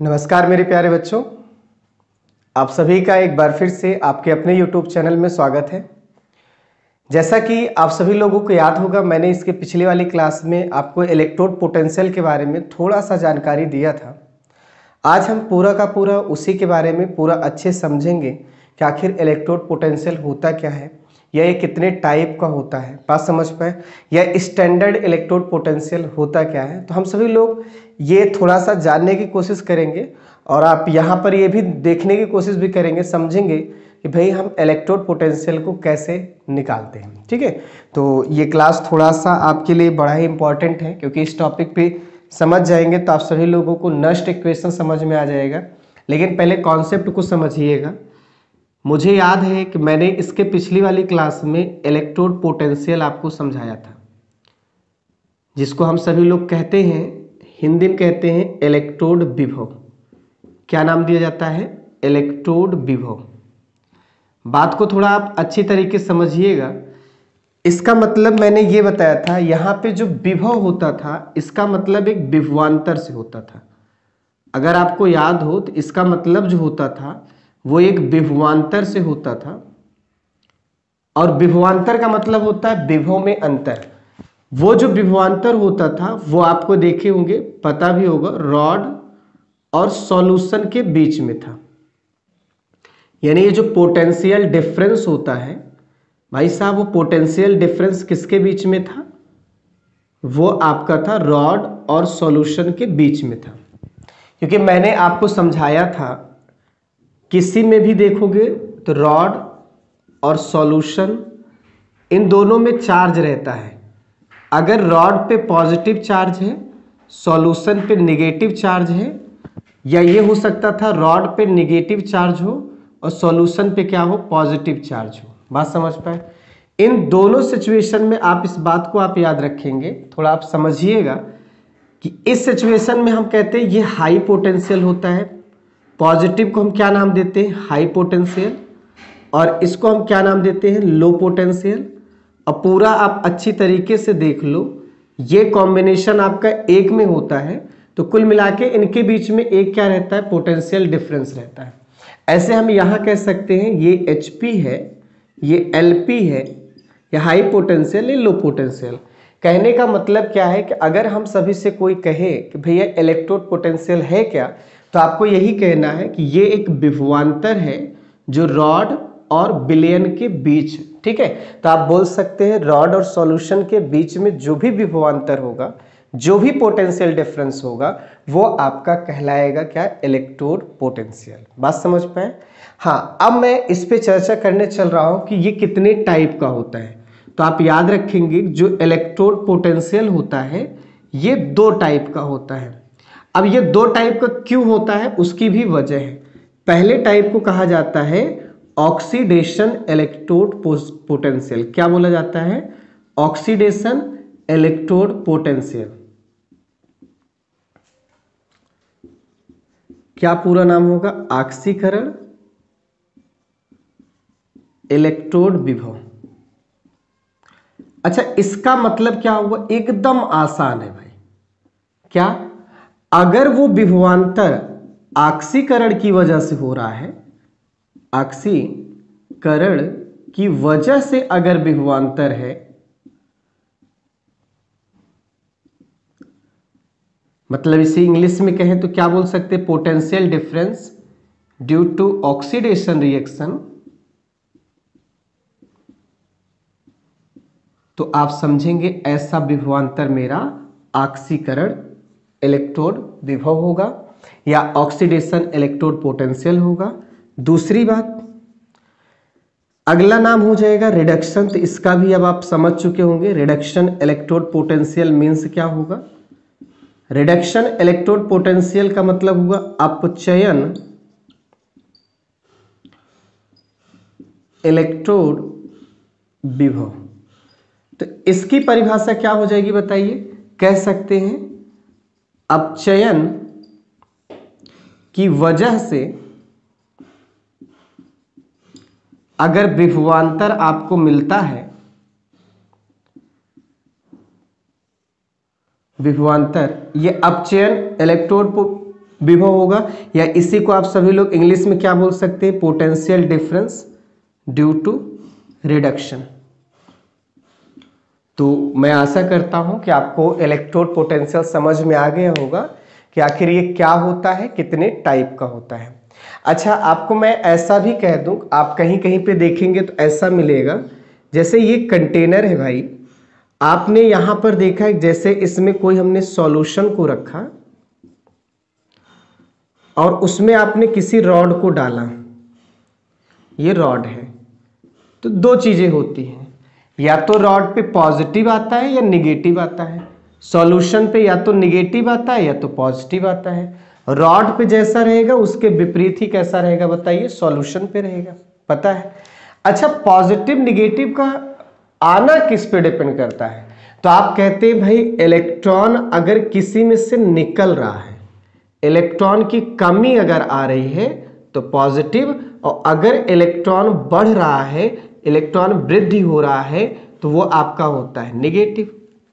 नमस्कार मेरे प्यारे बच्चों, आप सभी का एक बार फिर से आपके अपने YouTube चैनल में स्वागत है। जैसा कि आप सभी लोगों को याद होगा, मैंने इसके पिछले वाली क्लास में आपको इलेक्ट्रोड पोटेंशियल के बारे में थोड़ा सा जानकारी दिया था। आज हम पूरा का पूरा उसी के बारे में पूरा अच्छे समझेंगे कि आखिर इलेक्ट्रोड पोटेंशियल होता क्या है, या ये कितने टाइप का होता है, बात समझ पाए, या स्टैंडर्ड इलेक्ट्रोड पोटेंशियल होता क्या है। तो हम सभी लोग ये थोड़ा सा जानने की कोशिश करेंगे और आप यहाँ पर ये भी देखने की कोशिश भी करेंगे, समझेंगे कि भाई हम इलेक्ट्रोड पोटेंशियल को कैसे निकालते हैं। ठीक है, तो ये क्लास थोड़ा सा आपके लिए बड़ा ही इंपॉर्टेंट है, क्योंकि इस टॉपिक पे समझ जाएंगे तो आप सभी लोगों को नस्ट इक्वेशन समझ में आ जाएगा। लेकिन पहले कॉन्सेप्ट को समझिएगा। मुझे याद है कि मैंने इसके पिछली वाली क्लास में इलेक्ट्रोड पोटेंशियल आपको समझाया था, जिसको हम सभी लोग कहते हैं, हिंदी में कहते हैं इलेक्ट्रोड विभव। क्या नाम दिया जाता है? इलेक्ट्रोड विभव। बात को थोड़ा आप अच्छी तरीके से समझिएगा। इसका मतलब मैंने ये बताया था, यहाँ पे जो विभव होता था इसका मतलब एक विभवांतर से होता था। अगर आपको याद हो तो इसका मतलब जो होता था वो एक विभवांतर से होता था, और विभवांतर का मतलब होता है विभव में अंतर। वो जो विभवांतर होता था वो आपको देखे होंगे, पता भी होगा, रॉड और सॉल्यूशन के बीच में था। यानी ये जो पोटेंशियल डिफरेंस होता है भाई साहब, वो पोटेंशियल डिफरेंस किसके बीच में था? वो आपका था रॉड और सॉल्यूशन के बीच में था। क्योंकि मैंने आपको समझाया था, किसी में भी देखोगे तो रॉड और सॉल्यूशन इन दोनों में चार्ज रहता है। अगर रॉड पे पॉजिटिव चार्ज है, सॉल्यूशन पे नेगेटिव चार्ज है, या ये हो सकता था रॉड पे नेगेटिव चार्ज हो और सॉल्यूशन पे क्या हो? पॉजिटिव चार्ज हो। बात समझ पाए? इन दोनों सिचुएशन में आप इस बात को आप याद रखेंगे, थोड़ा आप समझिएगा कि इस सिचुएशन में हम कहते हैं ये हाई पोटेंशियल होता है। पॉजिटिव को हम क्या नाम देते हैं? High potential. और इसको हम क्या नाम देते हैं? Low potential. अब पूरा आप अच्छी तरीके से देख लो, ये कॉम्बिनेशन आपका एक में होता है, तो कुल मिला के इनके बीच में एक क्या रहता है? पोटेंशियल डिफरेंस रहता है। ऐसे हम यहाँ कह सकते हैं ये HP है, ये LP है, या हाई पोटेंशियल, ये लो पोटेंशियल। कहने का मतलब क्या है कि अगर हम सभी से कोई कहे कि भैया इलेक्ट्रोड पोटेंशियल है क्या, तो आपको यही कहना है कि ये एक विभवांतर है जो रॉड और विलयन के बीच। ठीक है, तो आप बोल सकते हैं रॉड और सॉल्यूशन के बीच में जो भी विभवांतर होगा, जो भी पोटेंशियल डिफरेंस होगा, वो आपका कहलाएगा क्या? Electrode potential. बात समझ पाए? हाँ, अब मैं इस पे चर्चा करने चल रहा हूं कि ये कितने टाइप का होता है। तो आप याद रखेंगे, जो इलेक्ट्रोड पोटेंशियल होता है ये दो टाइप का होता है। अब ये दो टाइप का क्यों होता है, उसकी भी वजह है। पहले टाइप को कहा जाता है ऑक्सीडेशन इलेक्ट्रोड पोटेंशियल। क्या बोला जाता है? Oxidation electrode potential. क्या पूरा नाम होगा? ऑक्सीकरण इलेक्ट्रोड विभव। अच्छा, इसका मतलब क्या हुआ? एकदम आसान है भाई। क्या? अगर वो विभवांतर ऑक्सीकरण की वजह से हो रहा है, ऑक्सीकरण की वजह से अगर विभवांतर है, मतलब इसे इंग्लिश में कहें तो क्या बोल सकते हैं? Potential difference due to oxidation reaction. तो आप समझेंगे ऐसा विभवांतर मेरा ऑक्सीकरण इलेक्ट्रोड विभव होगा या ऑक्सीडेशन इलेक्ट्रोड पोटेंशियल होगा। दूसरी बात, अगला नाम हो जाएगा रिडक्शन। तो इसका भी अब आप समझ चुके होंगे, रिडक्शन इलेक्ट्रोड पोटेंशियल मीन्स क्या होगा? रिडक्शन इलेक्ट्रोड पोटेंशियल का मतलब हुआ अपचयन इलेक्ट्रोड विभव। तो इसकी परिभाषा क्या हो जाएगी बताइए? कह सकते हैं अपचयन की वजह से अगर विभवांतर आपको मिलता है, विभवांतर, ये अपचयन इलेक्ट्रोड विभव होगा, या इसी को आप सभी लोग इंग्लिश में क्या बोल सकते हैं, potential difference due to reduction. तो मैं आशा करता हूं कि आपको इलेक्ट्रोड पोटेंशियल समझ में आ गया होगा कि आखिर ये क्या होता है, कितने टाइप का होता है। अच्छा, आपको मैं ऐसा भी कह दूं, आप कहीं कहीं पे देखेंगे तो ऐसा मिलेगा, जैसे ये कंटेनर है भाई, आपने यहां पर देखा है जैसे इसमें कोई हमने सॉल्यूशन को रखा और उसमें आपने किसी रॉड को डाला, ये रॉड है, तो दो चीजें होती हैं, या तो रॉड पे पॉजिटिव आता है या निगेटिव आता है, सॉल्यूशन पे या तो निगेटिव आता है या तो पॉजिटिव आता है। रॉड पे जैसा रहेगा उसके विपरीत ही कैसा रहेगा बताइए, सॉल्यूशन पे रहेगा, पता है। अच्छा, पॉजिटिव निगेटिव का आना किस पे डिपेंड करता है, तो आप कहते हैं भाई इलेक्ट्रॉन अगर किसी में से निकल रहा है, इलेक्ट्रॉन की कमी अगर आ रही है तो पॉजिटिव, और अगर इलेक्ट्रॉन बढ़ रहा है, इलेक्ट्रॉन वृद्धि हो रहा है, तो वो आपका होता है निगेटिव,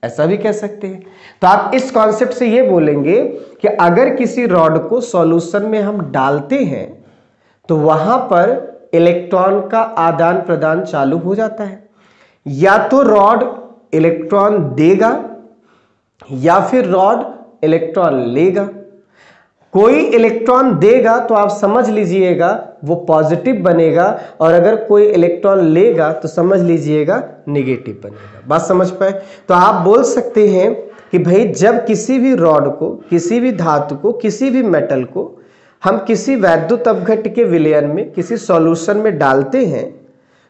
ऐसा भी कह सकते हैं। तो आप इस कॉन्सेप्ट से ये बोलेंगे कि अगर किसी रॉड को सॉल्यूशन में हम डालते हैं तो वहां पर इलेक्ट्रॉन का आदान प्रदान चालू हो जाता है, या तो रॉड इलेक्ट्रॉन देगा या फिर रॉड इलेक्ट्रॉन लेगा। कोई इलेक्ट्रॉन देगा तो आप समझ लीजिएगा वो पॉजिटिव बनेगा, और अगर कोई इलेक्ट्रॉन लेगा तो समझ लीजिएगा नेगेटिव बनेगा। बात समझ पाए? तो आप बोल सकते हैं कि भाई जब किसी भी रॉड को, किसी भी धातु को, किसी भी मेटल को हम किसी वैद्युत अपघट्य के विलयन में, किसी सॉल्यूशन में डालते हैं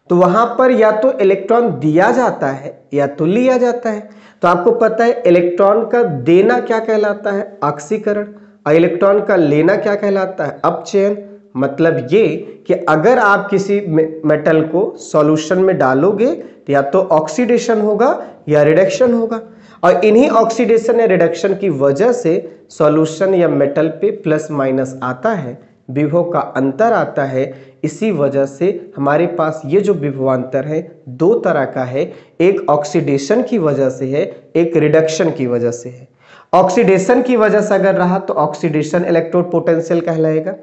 तो वहां पर या तो इलेक्ट्रॉन दिया जाता है या तो लिया जाता है। तो आपको पता है इलेक्ट्रॉन का देना क्या कहलाता है, ऑक्सीकरण, और इलेक्ट्रॉन का लेना क्या कहलाता है, अपचयन। मतलब ये कि अगर आप किसी मेटल को सॉल्यूशन में डालोगे तो या तो ऑक्सीडेशन होगा या रिडक्शन होगा, और इन्हीं ऑक्सीडेशन या रिडक्शन की वजह से सॉल्यूशन या मेटल पे प्लस माइनस आता है, विभव का अंतर आता है। इसी वजह से हमारे पास ये जो विभवांतर है दो तरह का है, एक ऑक्सीडेशन की वजह से है, एक रिडक्शन की वजह से है। ऑक्सीडेशन की वजह से अगर रहा तो ऑक्सीडेशन इलेक्ट्रोड पोटेंशियल कहलाएगा,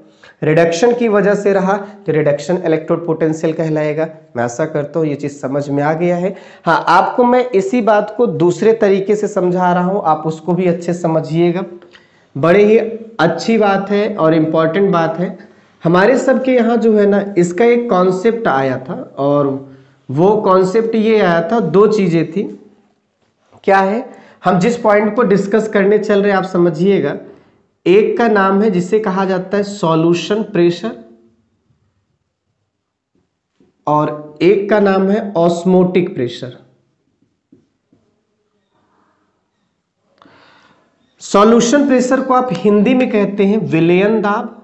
रिडक्शन की वजह से रहा तो रिडक्शन इलेक्ट्रोड पोटेंशियल कहलाएगा। मैं आशा करता हूँ ये चीज समझ में आ गया है। हाँ, आपको मैं इसी बात को दूसरे तरीके से समझा रहा हूँ, आप उसको भी अच्छे समझिएगा। बड़े ही अच्छी बात है और इम्पॉर्टेंट बात है। हमारे सबके यहाँ जो है ना, इसका एक कॉन्सेप्ट आया था, और वो कॉन्सेप्ट ये आया था, दो चीजें थी। क्या है, हम जिस पॉइंट को डिस्कस करने चल रहे हैं आप समझिएगा। एक का नाम है जिसे कहा जाता है सॉल्यूशन प्रेशर, और एक का नाम है ऑस्मोटिक प्रेशर। सॉल्यूशन प्रेशर को आप हिंदी में कहते हैं विलयन दाब,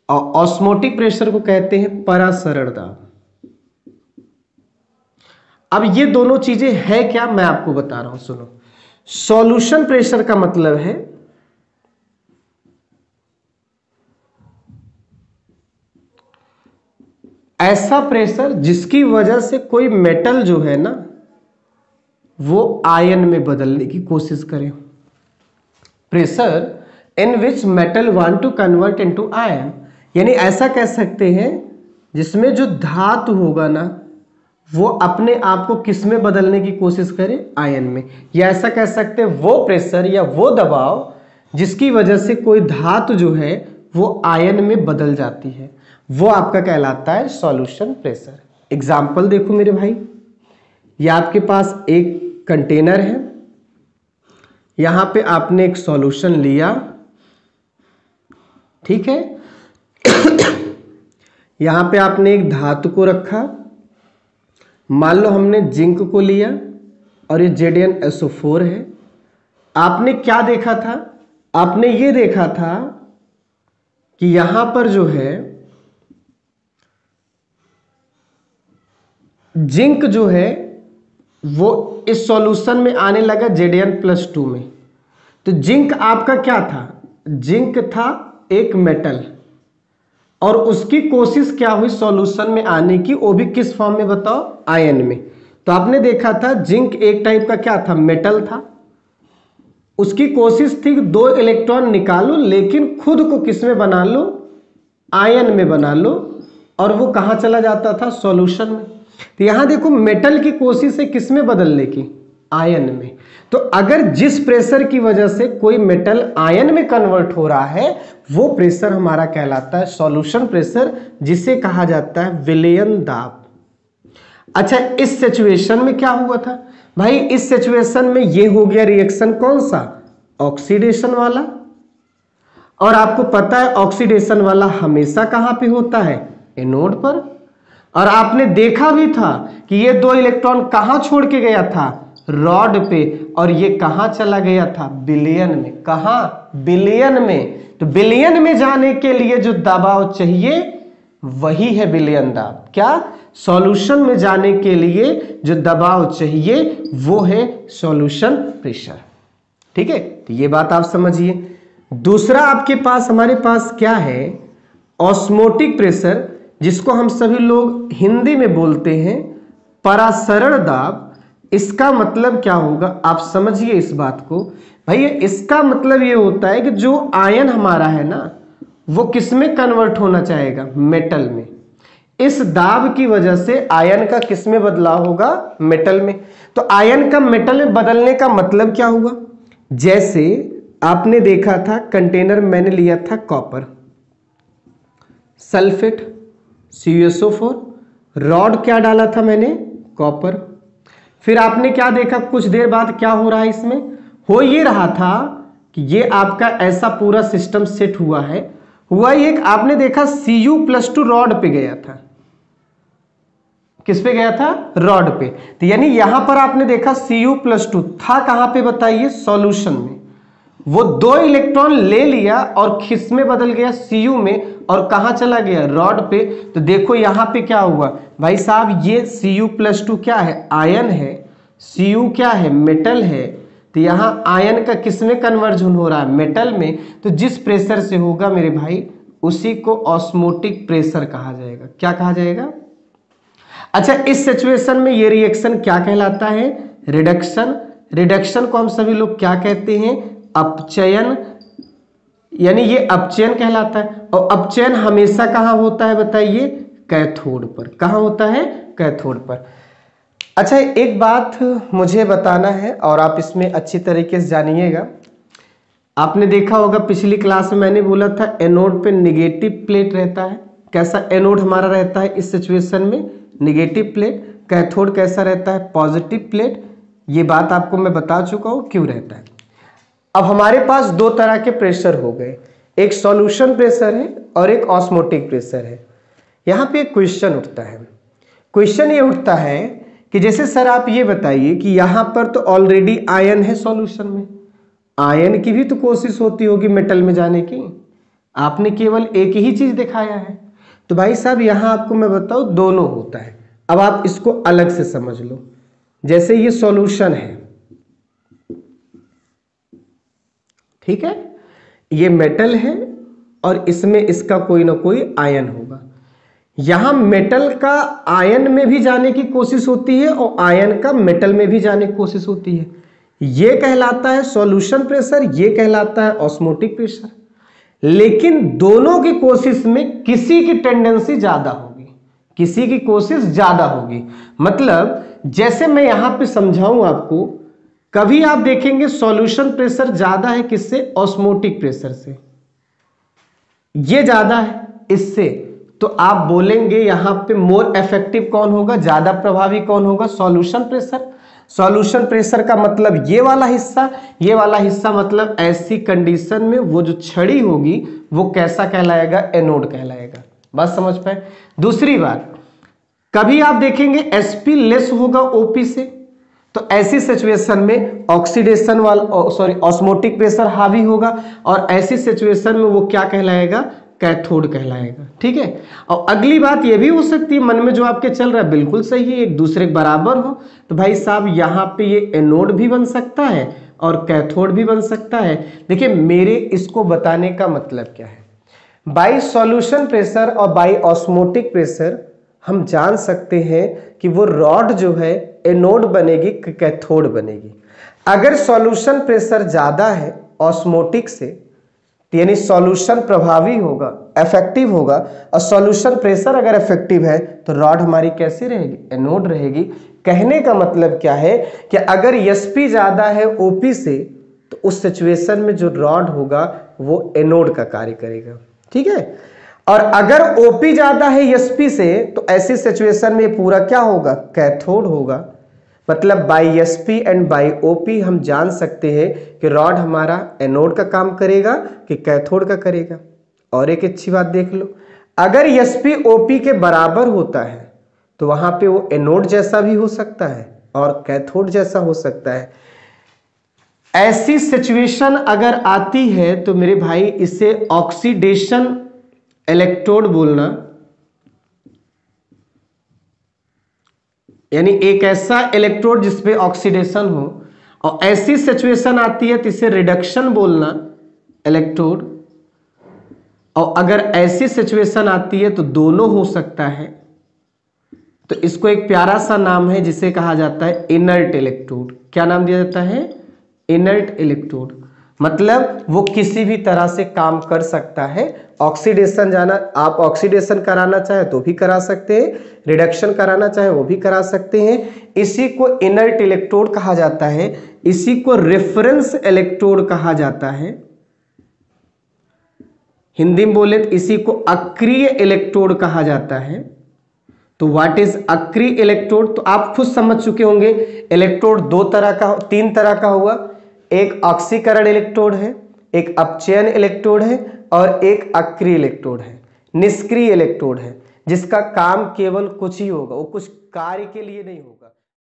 और ऑस्मोटिक प्रेशर को कहते हैं परासरण दाब। अब ये दोनों चीजें है क्या, मैं आपको बता रहा हूं, सुनो। सॉल्यूशन प्रेशर का मतलब है ऐसा प्रेशर जिसकी वजह से कोई मेटल जो है ना वो आयन में बदलने की कोशिश करे। Pressure in which metal want to convert into ion, यानी ऐसा कह सकते हैं जिसमें जो धातु होगा ना वो अपने आप को किस में बदलने की कोशिश करे, आयन में। या ऐसा कह सकते हैं वो प्रेशर या वो दबाव जिसकी वजह से कोई धातु जो है वो आयन में बदल जाती है, वो आपका कहलाता है सॉल्यूशन प्रेशर। एग्जाम्पल देखो मेरे भाई, ये आपके पास एक कंटेनर है, यहां पे आपने एक सॉल्यूशन लिया, ठीक है। यहां पे आपने एक धातु को रखा, मान लो हमने जिंक को लिया और ये ZnSO4 है। आपने क्या देखा था, आपने ये देखा था कि यहां पर जो है जिंक जो है वो इस सॉल्यूशन में आने लगा Zn+2 में। तो जिंक आपका क्या था, जिंक था एक मेटल, और उसकी कोशिश क्या हुई सॉल्यूशन में आने की, वो भी किस फॉर्म में बताओ, आयन में। तो आपने देखा था जिंक एक टाइप का क्या था, मेटल था, उसकी कोशिश थी कि 2 इलेक्ट्रॉन निकालो लेकिन खुद को किस में बना लो, आयन में बना लो, और वो कहाँ चला जाता था, सॉल्यूशन में। तो यहां देखो मेटल की कोशिश है किस में बदलने की, आयन में। तो अगर जिस प्रेशर की वजह से कोई मेटल आयन में कन्वर्ट हो रहा है वो प्रेशर हमारा कहलाता है सॉल्यूशन प्रेशर, जिसे कहा जाता है विलयन दाब। अच्छा, इस सिचुएशन में क्या हुआ था भाई, इस सिचुएशन में ये हो गया रिएक्शन कौन सा, ऑक्सीडेशन वाला। और आपको पता है ऑक्सीडेशन वाला हमेशा कहां पे होता है, एनोड पर। और आपने देखा भी था कि ये 2 इलेक्ट्रॉन कहां छोड़ के गया था, रॉड पे, और ये कहां चला गया था, विलयन में। कहां, विलयन में। तो विलयन में जाने के लिए जो दबाव चाहिए वही है विलयन दाब। क्या, सॉल्यूशन में जाने के लिए जो दबाव चाहिए वो है सॉल्यूशन प्रेशर। ठीक है, तो ये बात आप समझिए। दूसरा आपके पास, हमारे पास क्या है, ऑस्मोटिक प्रेशर, जिसको हम सभी लोग हिंदी में बोलते हैं परासरण दाब। इसका मतलब क्या होगा, आप समझिए इस बात को भाई। इसका मतलब ये होता है कि जो आयन हमारा है ना वो किस में कन्वर्ट होना चाहेगा, मेटल में। इस दाब की वजह से आयन का किस में बदलाव होगा, मेटल में। तो आयन का मेटल में बदलने का मतलब क्या हुआ, जैसे आपने देखा था कंटेनर मैंने लिया था कॉपर, सल्फेट CuSO4, रॉड क्या डाला था मैंने, कॉपर। फिर आपने क्या देखा, कुछ देर बाद क्या हो रहा है इसमें, हो ये रहा था कि ये आपका ऐसा पूरा सिस्टम सेट हुआ है। हुआ ये कि आपने देखा Cu+2 रॉड पे गया था, किस पे गया था, रॉड पे। तो यानी यहां पर आपने देखा Cu+2 था कहां पे बताइए, सॉल्यूशन में। वो 2 इलेक्ट्रॉन ले लिया और किस में बदल गया, Cu में, और कहां चला गया, रॉड पे। तो देखो यहां पे क्या हुआ भाई साहब, ये Cu+2 क्या है, आयन है, Cu क्या है, मेटल है। तो यहां आयन का किस में कन्वर्जन हो रहा है, मेटल में। तो जिस प्रेशर से होगा मेरे भाई उसी को ऑस्मोटिक प्रेशर कहा जाएगा। क्या कहा जाएगा। अच्छा, इस सिचुएशन में ये रिएक्शन क्या कहलाता है, रिडक्शन। रिडक्शन को हम सभी लोग क्या कहते हैं, अपचयन, यानी ये अपचयन कहलाता है। और अपचयन हमेशा कहां होता है बताइए, कैथोड पर। कहां होता है, कैथोड पर। अच्छा, एक बात मुझे बताना है और आप इसमें अच्छी तरीके से जानिएगा। आपने देखा होगा पिछली क्लास में मैंने बोला था एनोड पे निगेटिव प्लेट रहता है। कैसा एनोड हमारा रहता है इस सिचुएशन में, निगेटिव प्लेट। कैथोड कैसा रहता है, पॉजिटिव प्लेट। ये बात आपको मैं बता चुका हूं क्यों रहता है। अब हमारे पास 2 तरह के प्रेशर हो गए, एक सॉल्यूशन प्रेशर है और एक ऑस्मोटिक प्रेशर है। यहां पे एक क्वेश्चन उठता है, क्वेश्चन ये उठता है कि जैसे सर आप ये बताइए कि यहां पर तो ऑलरेडी आयन है सॉल्यूशन में, आयन की भी तो कोशिश होती होगी मेटल में जाने की, आपने केवल एक ही चीज दिखाया है। तो भाई साहब यहां आपको मैं बताऊं दोनों होता है। अब आप इसको अलग से समझ लो, जैसे ये सॉल्यूशन है, ठीक है, ये मेटल है और इसमें इसका कोई ना कोई आयन होगा। यहां मेटल का आयन में भी जाने की कोशिश होती है और आयन का मेटल में भी जाने की कोशिश होती है। ये कहलाता है सॉल्यूशन प्रेशर, ये कहलाता है ऑस्मोटिक प्रेशर। लेकिन दोनों की कोशिश में किसी की टेंडेंसी ज्यादा होगी, किसी की कोशिश ज्यादा होगी। मतलब जैसे मैं यहां पे समझाऊं आपको, कभी आप देखेंगे सॉल्यूशन प्रेशर ज्यादा है किससे, ऑस्मोटिक प्रेशर से, ये ज्यादा है इससे। तो आप बोलेंगे यहां पे मोर इफेक्टिव कौन होगा, ज्यादा प्रभावी कौन होगा, सॉल्यूशन प्रेशर। सॉल्यूशन प्रेशर का मतलब ये वाला हिस्सा, ये वाला हिस्सा मतलब ऐसी कंडीशन में वो जो छड़ी होगी वो कैसा कहलाएगा, एनोड कहलाएगा। बस समझ पाए। दूसरी बात, कभी आप देखेंगे Sp लेस होगा OP से, तो ऐसी सिचुएशन में ऑक्सीडेशन वाला ऑस्मोटिक प्रेशर हावी होगा और ऐसी सिचुएशन में वो क्या कहलाएगा, कैथोड कहलाएगा। ठीक है। और अगली बात ये भी हो सकती है मन में जो आपके चल रहा है बिल्कुल सही है, एक दूसरे के बराबर हो, तो भाई साहब यहाँ पे ये एनोड भी बन सकता है और कैथोड भी बन सकता है। देखिए मेरे इसको बताने का मतलब क्या है, बाई सॉल्यूशन प्रेशर और बाई ऑस्मोटिक प्रेशर हम जान सकते हैं कि वो रॉड जो है एनोड बनेगी कि कैथोड बनेगी। अगर सॉल्यूशन प्रेशर ज्यादा है ऑस्मोटिक से, यानी सॉल्यूशन प्रभावी होगा, इफेक्टिव होगा, और सॉल्यूशन प्रेशर अगर इफेक्टिव है तो रॉड हमारी कैसी रहेगी, एनोड रहेगी। कहने का मतलब क्या है कि अगर एसपी ज्यादा है ओपी से तो उस सिचुएशन में जो रॉड होगा वो एनोड का कार्य करेगा, ठीक है। और अगर ओपी ज्यादा है एसपी से तो ऐसी सिचुएशन में पूरा क्या होगा, कैथोड होगा। मतलब by SP and by OP हम जान सकते हैं कि रॉड हमारा एनोड का काम करेगा कि कैथोड का करेगा। और एक अच्छी बात देख लो, अगर एसपी ओपी के बराबर होता है तो वहां पे वो एनोड जैसा भी हो सकता है और कैथोड जैसा हो सकता है। ऐसी सिचुएशन अगर आती है तो मेरे भाई इसे ऑक्सीडेशन इलेक्ट्रोड बोलना, यानी एक ऐसा इलेक्ट्रोड जिसपे ऑक्सीडेशन हो। और ऐसी सिचुएशन आती है तो इसे रिडक्शन बोलना इलेक्ट्रोड। और अगर ऐसी सिचुएशन आती है तो दोनों हो सकता है, तो इसको एक प्यारा सा नाम है जिसे कहा जाता है इनर्ट इलेक्ट्रोड। क्या नाम दिया जाता है, इनर्ट इलेक्ट्रोड। मतलब वो किसी भी तरह से काम कर सकता है। ऑक्सीडेशन जाना, आप ऑक्सीडेशन कराना चाहे तो भी करा सकते हैं, रिडक्शन कराना चाहे वो भी करा सकते हैं। इसी को इनर्ट इलेक्ट्रोड कहा जाता है, इसी को रेफरेंस इलेक्ट्रोड कहा जाता है। हिंदी में बोले तो इसी को अक्रिय इलेक्ट्रोड कहा जाता है। तो व्हाट इज अक्रिय इलेक्ट्रोड, तो आप खुद समझ चुके होंगे। इलेक्ट्रोड दो तरह का, तीन तरह का हुआ, एक ऑक्सीकरण इलेक्ट्रोड है, एक अपचयन इलेक्ट्रोड है और एक अक्रिय इलेक्ट्रोड है, निष्क्रिय इलेक्ट्रोड है, जिसका काम केवल कुछ ही होगा, वो कुछ कार्य के लिए नहीं होगा।